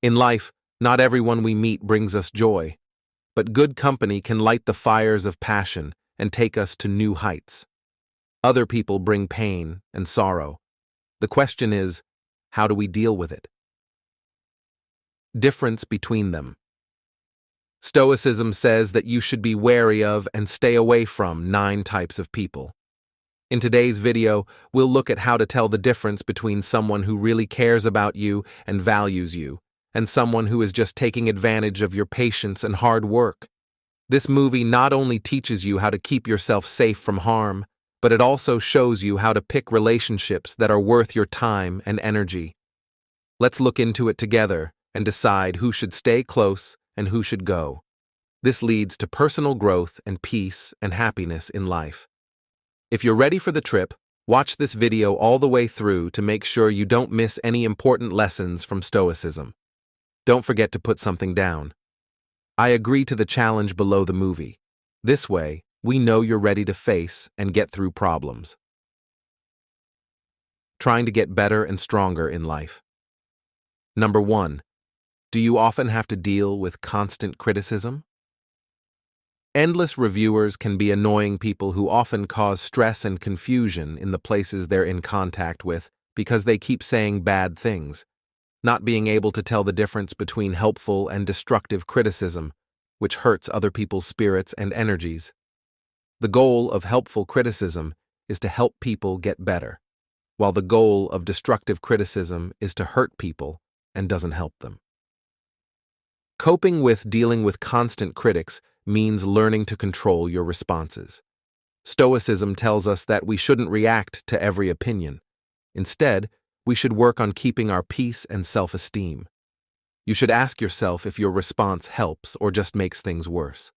In life, not everyone we meet brings us joy, but good company can light the fires of passion and take us to new heights. Other people bring pain and sorrow. The question is, how do we deal with it? Difference between them. Stoicism says that you should be wary of and stay away from 9 types of people. In today's video, we'll look at how to tell the difference between someone who really cares about you and values you, and someone who is just taking advantage of your patience and hard work. This movie not only teaches you how to keep yourself safe from harm, but it also shows you how to pick relationships that are worth your time and energy. Let's look into it together and decide who should stay close and who should go. This leads to personal growth and peace and happiness in life. If you're ready for the trip, watch this video all the way through to make sure you don't miss any important lessons from Stoicism. Don't forget to put something down. I agree to the challenge below the movie. This way, we know you're ready to face and get through problems. Trying to get better and stronger in life. Number 1. Do you often have to deal with constant criticism? Endless reviewers can be annoying people who often cause stress and confusion in the places they're in contact with because they keep saying bad things, not being able to tell the difference between helpful and destructive criticism, which hurts other people's spirits and energies. The goal of helpful criticism is to help people get better, while the goal of destructive criticism is to hurt people and doesn't help them. Coping with dealing with constant critics means learning to control your responses. Stoicism tells us that we shouldn't react to every opinion. Instead, we should work on keeping our peace and self-esteem. You should ask yourself if your response helps or just makes things worse.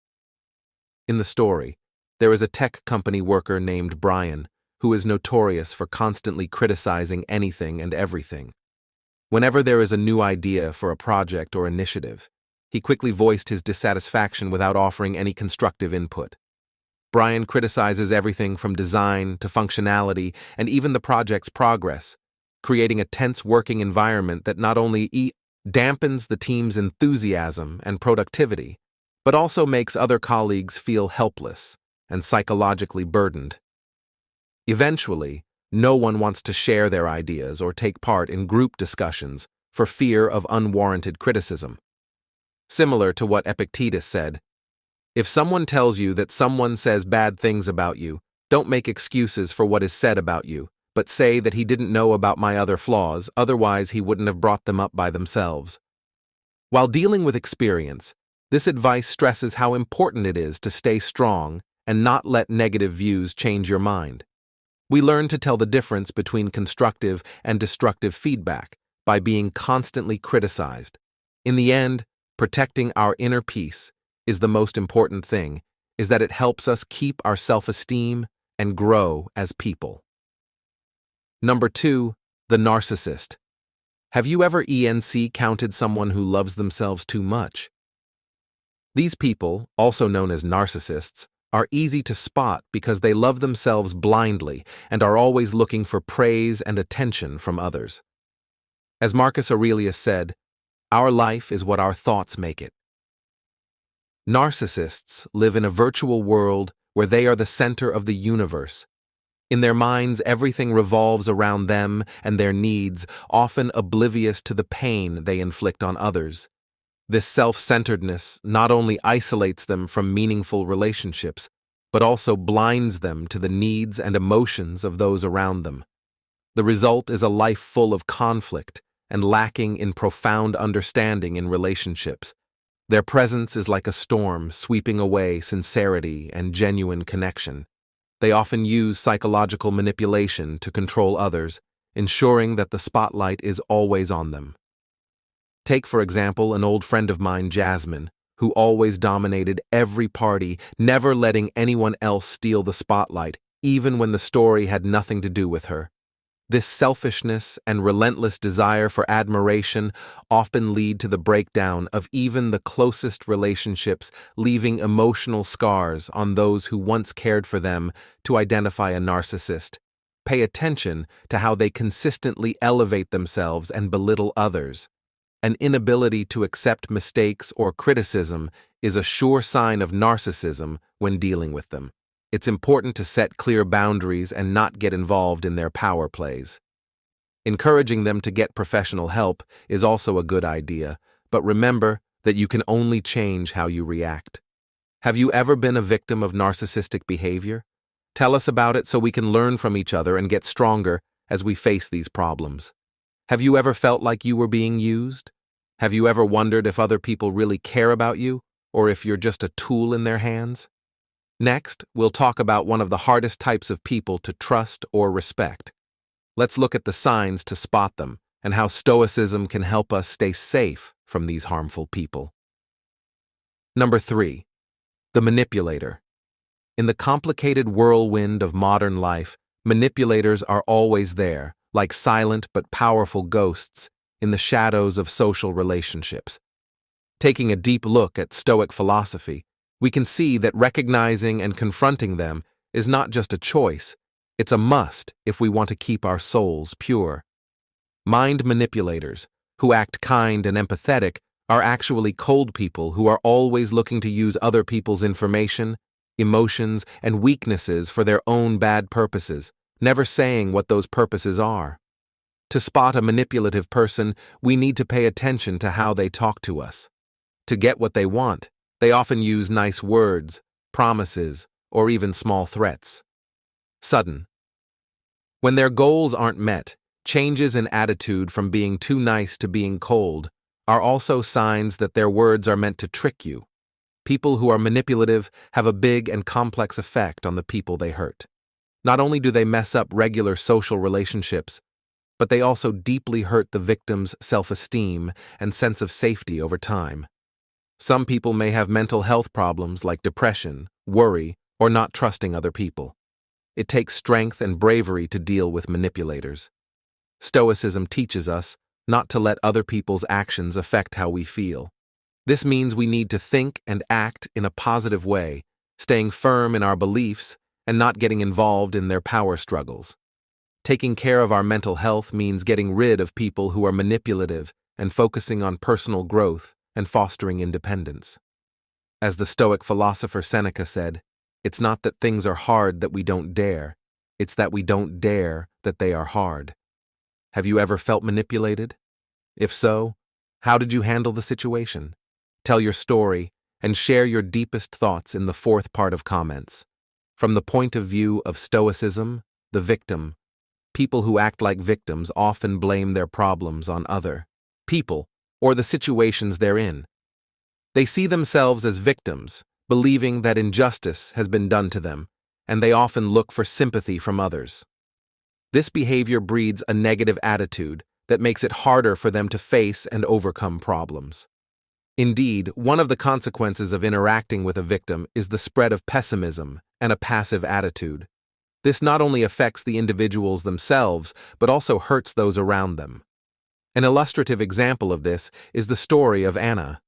In the story, there is a tech company worker named Brian who is notorious for constantly criticizing anything and everything. Whenever there is a new idea for a project or initiative, he quickly voiced his dissatisfaction without offering any constructive input. Brian criticizes everything from design to functionality and even the project's progress, creating a tense working environment that not only dampens the team's enthusiasm and productivity, but also makes other colleagues feel helpless and psychologically burdened. Eventually, no one wants to share their ideas or take part in group discussions for fear of unwarranted criticism. Similar to what Epictetus said, if someone tells you that someone says bad things about you, don't make excuses for what is said about you, but say that he didn't know about my other flaws, otherwise he wouldn't have brought them up by themselves. While dealing with experience, this advice stresses how important it is to stay strong and not let negative views change your mind. We learn to tell the difference between constructive and destructive feedback by being constantly criticized. In the end, protecting our inner peace is the most important thing, is that it helps us keep our self-esteem and grow as people. Number 2, the narcissist. Have you ever counted someone who loves themselves too much? These people, also known as narcissists, are easy to spot because they love themselves blindly and are always looking for praise and attention from others. As Marcus Aurelius said, our life is what our thoughts make it. Narcissists live in a virtual world where they are the center of the universe. In their minds, everything revolves around them and their needs, often oblivious to the pain they inflict on others. This self-centeredness not only isolates them from meaningful relationships, but also blinds them to the needs and emotions of those around them. The result is a life full of conflict and lacking in profound understanding in relationships. Their presence is like a storm sweeping away sincerity and genuine connection. They often use psychological manipulation to control others, ensuring that the spotlight is always on them. Take, for example, an old friend of mine, Jasmine, who always dominated every party, never letting anyone else steal the spotlight, even when the story had nothing to do with her. This selfishness and relentless desire for admiration often lead to the breakdown of even the closest relationships, leaving emotional scars on those who once cared for them. To identify a narcissist, pay attention to how they consistently elevate themselves and belittle others. An inability to accept mistakes or criticism is a sure sign of narcissism when dealing with them. It's important to set clear boundaries and not get involved in their power plays. Encouraging them to get professional help is also a good idea, but remember that you can only change how you react. Have you ever been a victim of narcissistic behavior? Tell us about it so we can learn from each other and get stronger as we face these problems. Have you ever felt like you were being used? Have you ever wondered if other people really care about you, or if you're just a tool in their hands? Next, we'll talk about one of the hardest types of people to trust or respect. Let's look at the signs to spot them and how Stoicism can help us stay safe from these harmful people. Number 3. The manipulator. In the complicated whirlwind of modern life, manipulators are always there, like silent but powerful ghosts in the shadows of social relationships. Taking a deep look at Stoic philosophy, we can see that recognizing and confronting them is not just a choice, it's a must if we want to keep our souls pure. Mind manipulators, who act kind and empathetic, are actually cold people who are always looking to use other people's information, emotions, and weaknesses for their own bad purposes, never saying what those purposes are. To spot a manipulative person, we need to pay attention to how they talk to us. To get what they want, they often use nice words, promises, or even small threats. Sudden. When their goals aren't met, changes in attitude from being too nice to being cold are also signs that their words are meant to trick you. People who are manipulative have a big and complex effect on the people they hurt. Not only do they mess up regular social relationships, but they also deeply hurt the victim's self-esteem and sense of safety over time. Some people may have mental health problems like depression, worry, or not trusting other people. It takes strength and bravery to deal with manipulators. Stoicism teaches us not to let other people's actions affect how we feel. This means we need to think and act in a positive way, staying firm in our beliefs and not getting involved in their power struggles. Taking care of our mental health means getting rid of people who are manipulative and focusing on personal growth and fostering independence. As the Stoic philosopher Seneca said, "It's not that things are hard that we don't dare, it's that we don't dare that they are hard." Have you ever felt manipulated? If so, how did you handle the situation? Tell your story and share your deepest thoughts in the fourth part of comments. From the point of view of Stoicism, the victim, people who act like victims often blame their problems on other people or the situations they're in. They see themselves as victims, believing that injustice has been done to them, and they often look for sympathy from others. This behavior breeds a negative attitude that makes it harder for them to face and overcome problems. Indeed, one of the consequences of interacting with a victim is the spread of pessimism and a passive attitude. This not only affects the individuals themselves, but also hurts those around them. An illustrative example of this is the story of Anna,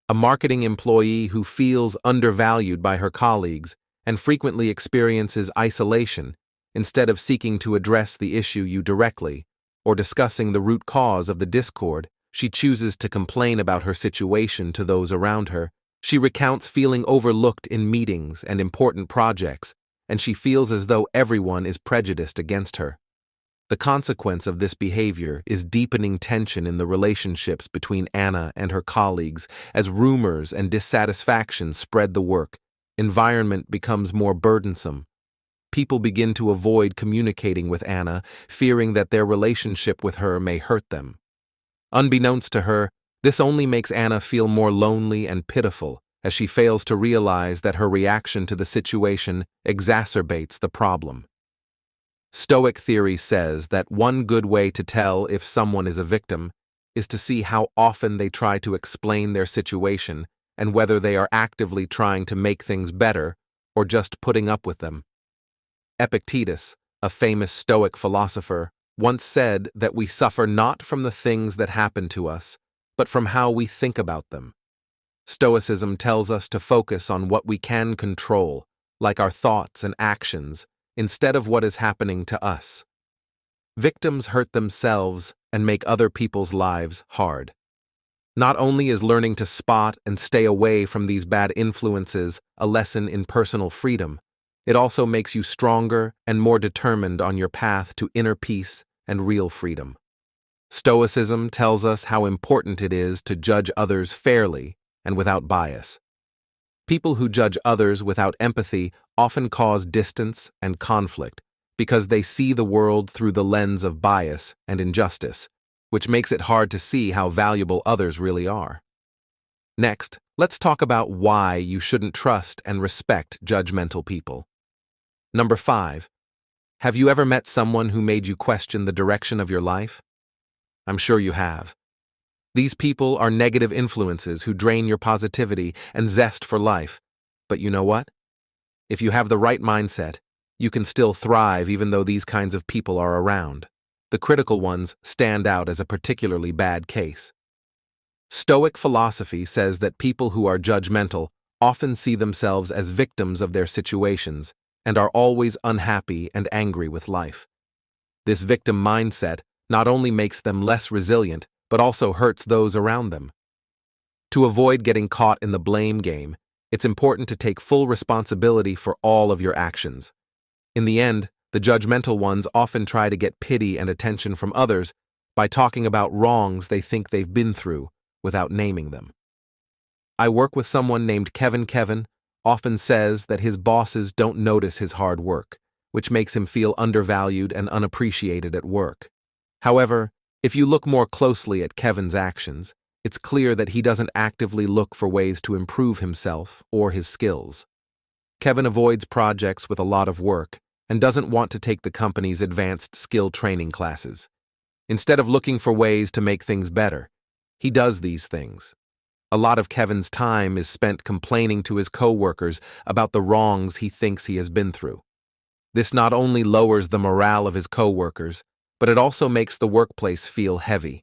a marketing employee who feels undervalued by her colleagues and frequently experiences isolation instead of seeking to address the issue directly or discussing the root cause of the discord. She chooses to complain about her situation to those around her. She recounts feeling overlooked in meetings and important projects, and she feels as though everyone is prejudiced against her. The consequence of this behavior is deepening tension in the relationships between Anna and her colleagues as rumors and dissatisfaction spread the work. Environment becomes more burdensome. People begin to avoid communicating with Anna, fearing that their relationship with her may hurt them. Unbeknownst to her, this only makes Anna feel more lonely and pitiful as she fails to realize that her reaction to the situation exacerbates the problem. Stoic theory says that one good way to tell if someone is a victim is to see how often they try to explain their situation and whether they are actively trying to make things better or just putting up with them. Epictetus, a famous Stoic philosopher, once said that we suffer not from the things that happen to us, but from how we think about them. Stoicism tells us to focus on what we can control, like our thoughts and actions, instead of what is happening to us. Victims hurt themselves and make other people's lives hard. Not only is learning to spot and stay away from these bad influences a lesson in personal freedom, it also makes you stronger and more determined on your path to inner peace and real freedom. Stoicism tells us how important it is to judge others fairly and without bias. People who judge others without empathy often cause distance and conflict because they see the world through the lens of bias and injustice, which makes it hard to see how valuable others really are. Next, let's talk about why you shouldn't trust and respect judgmental people. Number 5. Have you ever met someone who made you question the direction of your life? I'm sure you have. These people are negative influences who drain your positivity and zest for life. But you know what? If you have the right mindset, you can still thrive even though these kinds of people are around. The critical ones stand out as a particularly bad case. Stoic philosophy says that people who are judgmental often see themselves as victims of their situations and are always unhappy and angry with life. This victim mindset not only makes them less resilient, but also hurts those around them. To avoid getting caught in the blame game, it's important to take full responsibility for all of your actions. In the end, the judgmental ones often try to get pity and attention from others by talking about wrongs they think they've been through without naming them. I work with someone named Kevin. Kevin often says that his bosses don't notice his hard work, which makes him feel undervalued and unappreciated at work. However, if you look more closely at Kevin's actions, it's clear that he doesn't actively look for ways to improve himself or his skills. Kevin avoids projects with a lot of work and doesn't want to take the company's advanced skill training classes. Instead of looking for ways to make things better, he does these things. A lot of Kevin's time is spent complaining to his coworkers about the wrongs he thinks he has been through. This not only lowers the morale of his coworkers, but it also makes the workplace feel heavy.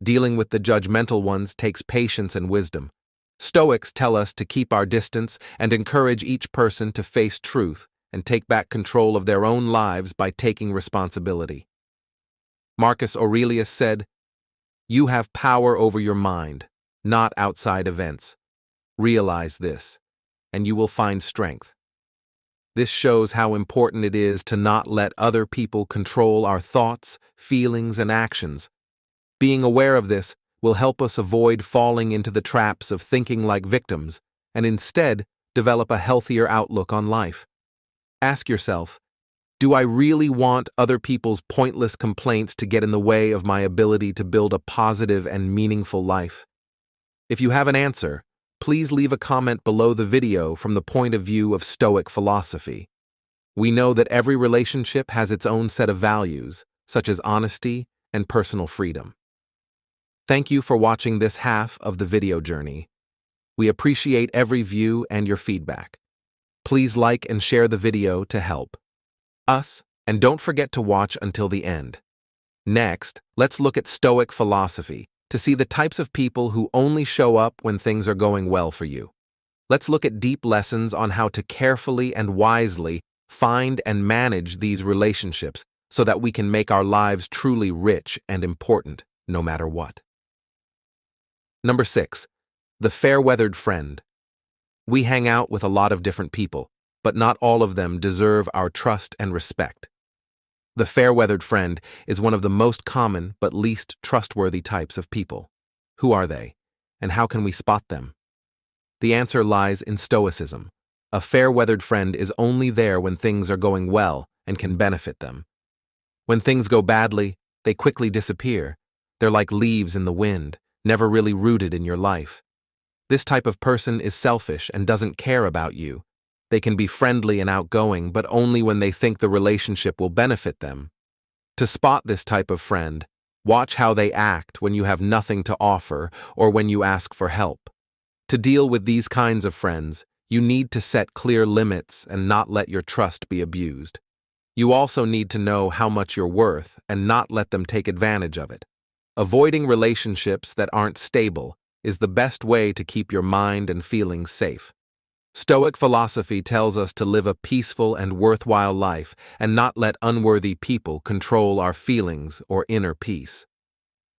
Dealing with the judgmental ones takes patience and wisdom. Stoics tell us to keep our distance and encourage each person to face truth and take back control of their own lives by taking responsibility. Marcus Aurelius said, "You have power over your mind, not outside events. Realize this, and you will find strength." This shows how important it is to not let other people control our thoughts, feelings, and actions. Being aware of this will help us avoid falling into the traps of thinking like victims and instead develop a healthier outlook on life. Ask yourself, do I really want other people's pointless complaints to get in the way of my ability to build a positive and meaningful life? If you have an answer, please leave a comment below the video from the point of view of Stoic philosophy. We know that every relationship has its own set of values, such as honesty and personal freedom. Thank you for watching this half of the video journey. We appreciate every view and your feedback. Please like and share the video to help us, and don't forget to watch until the end. Next, let's look at Stoic philosophy to see the types of people who only show up when things are going well for you. Let's look at deep lessons on how to carefully and wisely find and manage these relationships so that we can make our lives truly rich and important, no matter what. Number 6. The fair-weathered friend. We hang out with a lot of different people, but not all of them deserve our trust and respect. The fair-weathered friend is one of the most common but least trustworthy types of people. Who are they, and how can we spot them? The answer lies in Stoicism. A fair-weathered friend is only there when things are going well and can benefit them. When things go badly, they quickly disappear. They're like leaves in the wind, never really rooted in your life. This type of person is selfish and doesn't care about you. They can be friendly and outgoing, but only when they think the relationship will benefit them. To spot this type of friend, watch how they act when you have nothing to offer or when you ask for help. To deal with these kinds of friends, you need to set clear limits and not let your trust be abused. You also need to know how much you're worth and not let them take advantage of it. Avoiding relationships that aren't stable is the best way to keep your mind and feelings safe. Stoic philosophy tells us to live a peaceful and worthwhile life and not let unworthy people control our feelings or inner peace.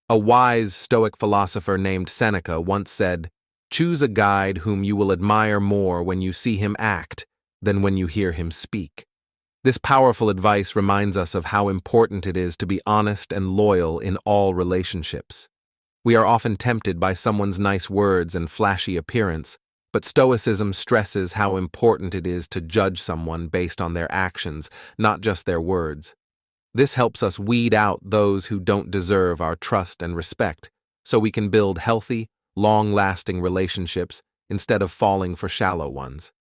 A wise Stoic philosopher named Seneca once said, "Choose a guide whom you will admire more when you see him act than when you hear him speak." This powerful advice reminds us of how important it is to be honest and loyal in all relationships. We are often tempted by someone's nice words and flashy appearance, but Stoicism stresses how important it is to judge someone based on their actions, not just their words. This helps us weed out those who don't deserve our trust and respect, so we can build healthy, long-lasting relationships instead of falling for shallow ones.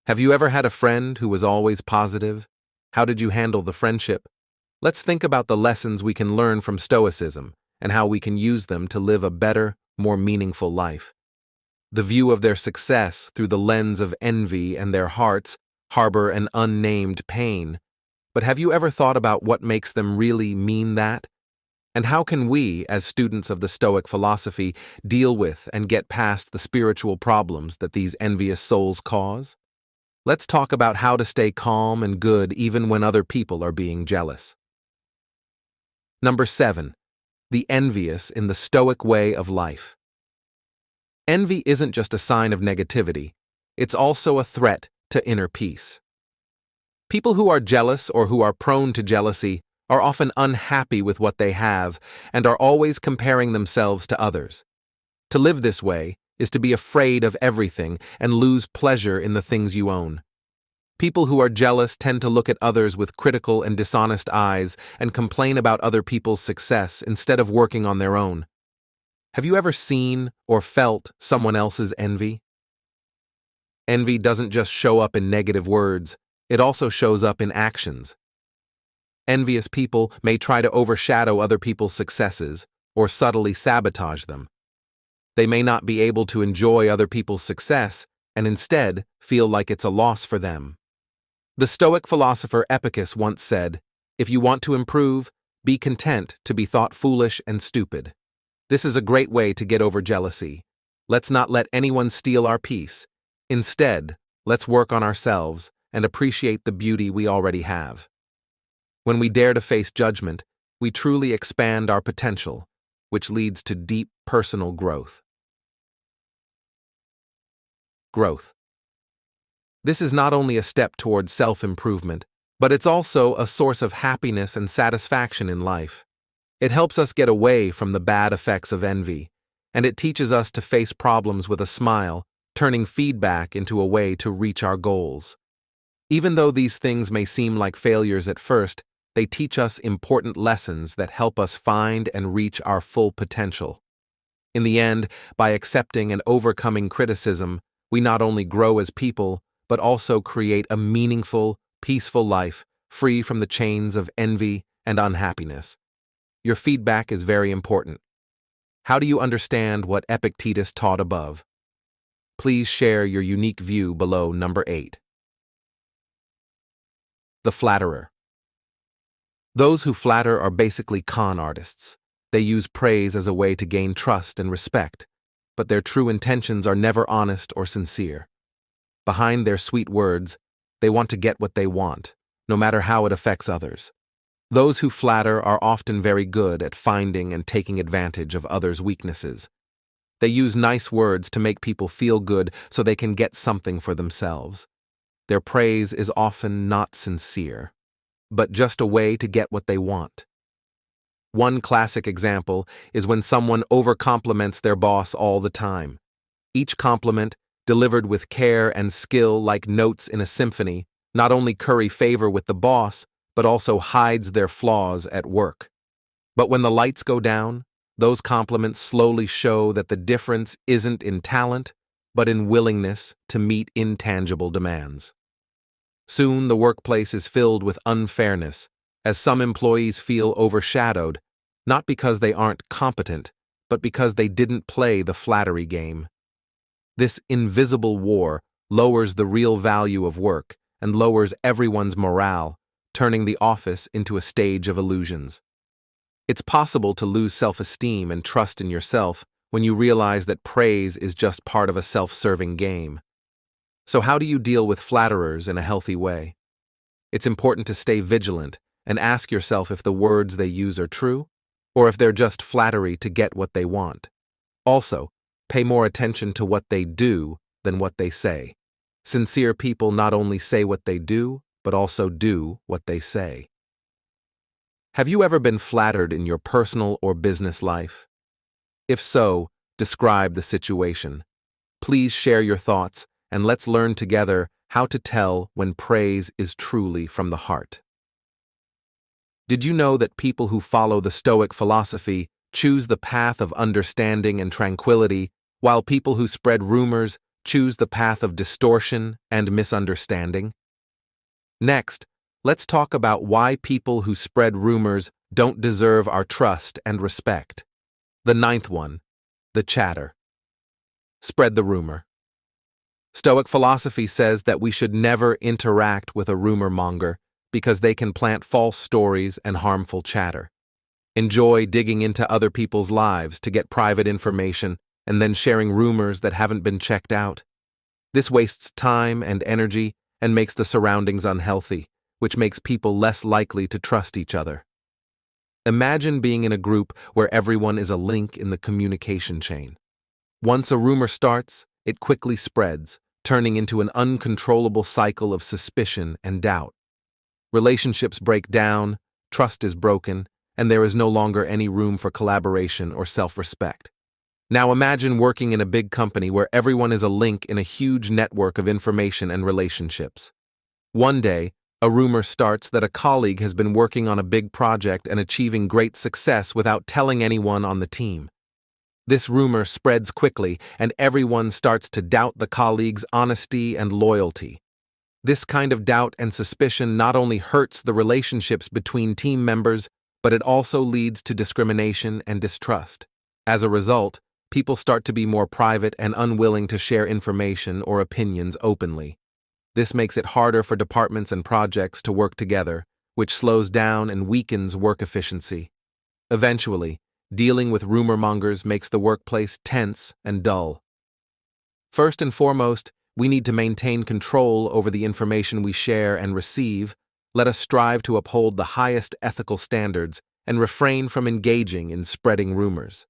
Have you ever had a friend who was always positive? How did you handle the friendship? Let's think about the lessons we can learn from Stoicism and how we can use them to live a better, more meaningful life. The view of their success through the lens of envy and their hearts harbor an unnamed pain. But have you ever thought about what makes them really mean that? And how can we, as students of the Stoic philosophy, deal with and get past the spiritual problems that these envious souls cause? Let's talk about how to stay calm and good even when other people are being jealous. Number 7. The envious in the Stoic way of life. Envy isn't just a sign of negativity, it's also a threat to inner peace. People who are jealous or who are prone to jealousy are often unhappy with what they have and are always comparing themselves to others. To live this way is to be afraid of everything and lose pleasure in the things you own. People who are jealous tend to look at others with critical and dishonest eyes and complain about other people's success instead of working on their own. Have you ever seen or felt someone else's envy? Envy doesn't just show up in negative words, it also shows up in actions. Envious people may try to overshadow other people's successes or subtly sabotage them. They may not be able to enjoy other people's success and instead feel like it's a loss for them. The Stoic philosopher Epictetus once said, "If you want to improve, be content to be thought foolish and stupid." This is a great way to get over jealousy. Let's not let anyone steal our peace. Instead, let's work on ourselves and appreciate the beauty we already have. When we dare to face judgment, we truly expand our potential, which leads to deep personal growth. Growth. This is not only a step towards self-improvement, but it's also a source of happiness and satisfaction in life. It helps us get away from the bad effects of envy, and it teaches us to face problems with a smile, turning feedback into a way to reach our goals. Even though these things may seem like failures at first, they teach us important lessons that help us find and reach our full potential. In the end, by accepting and overcoming criticism, we not only grow as people, but also create a meaningful, peaceful life, free from the chains of envy and unhappiness. Your feedback is very important. How do you understand what Epictetus taught above? Please share your unique view below. Number 8. The flatterer. Those who flatter are basically con artists. They use praise as a way to gain trust and respect, but their true intentions are never honest or sincere. Behind their sweet words, they want to get what they want, no matter how it affects others. Those who flatter are often very good at finding and taking advantage of others' weaknesses. They use nice words to make people feel good so they can get something for themselves. Their praise is often not sincere, but just a way to get what they want. One classic example is when someone overcompliments their boss all the time. Each compliment, delivered with care and skill like notes in a symphony, not only curry favor with the boss, but also hides their flaws at work. But when the lights go down, those compliments slowly show that the difference isn't in talent, but in willingness to meet intangible demands. Soon the workplace is filled with unfairness, as some employees feel overshadowed, not because they aren't competent, but because they didn't play the flattery game. This invisible war lowers the real value of work and lowers everyone's morale, turning the office into a stage of illusions. It's possible to lose self-esteem and trust in yourself when you realize that praise is just part of a self-serving game. So how do you deal with flatterers in a healthy way? It's important to stay vigilant and ask yourself if the words they use are true. or if they're just flattery to get what they want. Also, pay more attention to what they do than what they say. Sincere people not only say what they do, but also do what they say. Have you ever been flattered in your personal or business life? If so, describe the situation. Please share your thoughts, and let's learn together how to tell when praise is truly from the heart. Did you know that people who follow the Stoic philosophy choose the path of understanding and tranquility, while people who spread rumors choose the path of distortion and misunderstanding? Next, let's talk about why people who spread rumors don't deserve our trust and respect. The ninth one, the chatter. Spread the rumor. Stoic philosophy says that we should never interact with a rumor monger because they can plant false stories and harmful chatter. Enjoy digging into other people's lives to get private information and then sharing rumors that haven't been checked out. This wastes time and energy and makes the surroundings unhealthy, which makes people less likely to trust each other. Imagine being in a group where everyone is a link in the communication chain. Once a rumor starts, it quickly spreads, turning into an uncontrollable cycle of suspicion and doubt. Relationships break down, trust is broken, and there is no longer any room for collaboration or self-respect. Now imagine working in a big company where everyone is a link in a huge network of information and relationships. One day, a rumor starts that a colleague has been working on a big project and achieving great success without telling anyone on the team. This rumor spreads quickly, and everyone starts to doubt the colleague's honesty and loyalty. This kind of doubt and suspicion not only hurts the relationships between team members, but it also leads to discrimination and distrust. As a result, people start to be more private and unwilling to share information or opinions openly. This makes it harder for departments and projects to work together, which slows down and weakens work efficiency. Eventually, dealing with rumor mongers makes the workplace tense and dull. First and foremost, we need to maintain control over the information we share and receive. Let us strive to uphold the highest ethical standards and refrain from engaging in spreading rumors.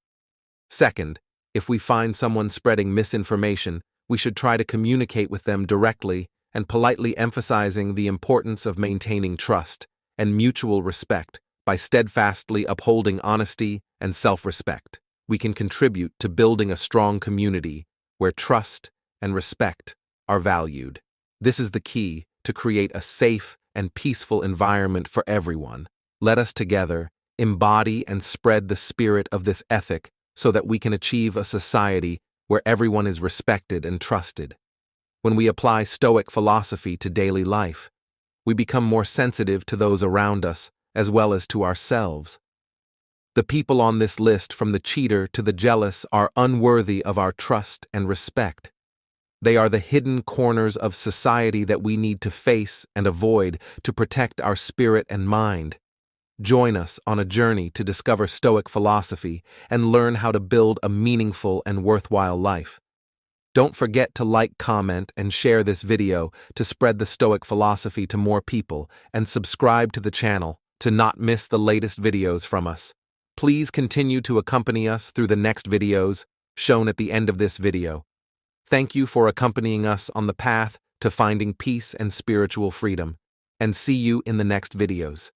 Second, if we find someone spreading misinformation, we should try to communicate with them directly and politely, emphasizing the importance of maintaining trust and mutual respect. By steadfastly upholding honesty and self-respect, we can contribute to building a strong community where trust and respect are valued. This is the key to create a safe and peaceful environment for everyone. Let us together embody and spread the spirit of this ethic so that we can achieve a society where everyone is respected and trusted. When we apply Stoic philosophy to daily life, we become more sensitive to those around us as well as to ourselves. The people on this list, from the cheater to the jealous, are unworthy of our trust and respect. They are the hidden corners of society that we need to face and avoid to protect our spirit and mind. Join us on a journey to discover Stoic philosophy and learn how to build a meaningful and worthwhile life. Don't forget to like, comment, and share this video to spread the Stoic philosophy to more people, and subscribe to the channel to not miss the latest videos from us. Please continue to accompany us through the next videos shown at the end of this video. Thank you for accompanying us on the path to finding peace and spiritual freedom, and see you in the next videos.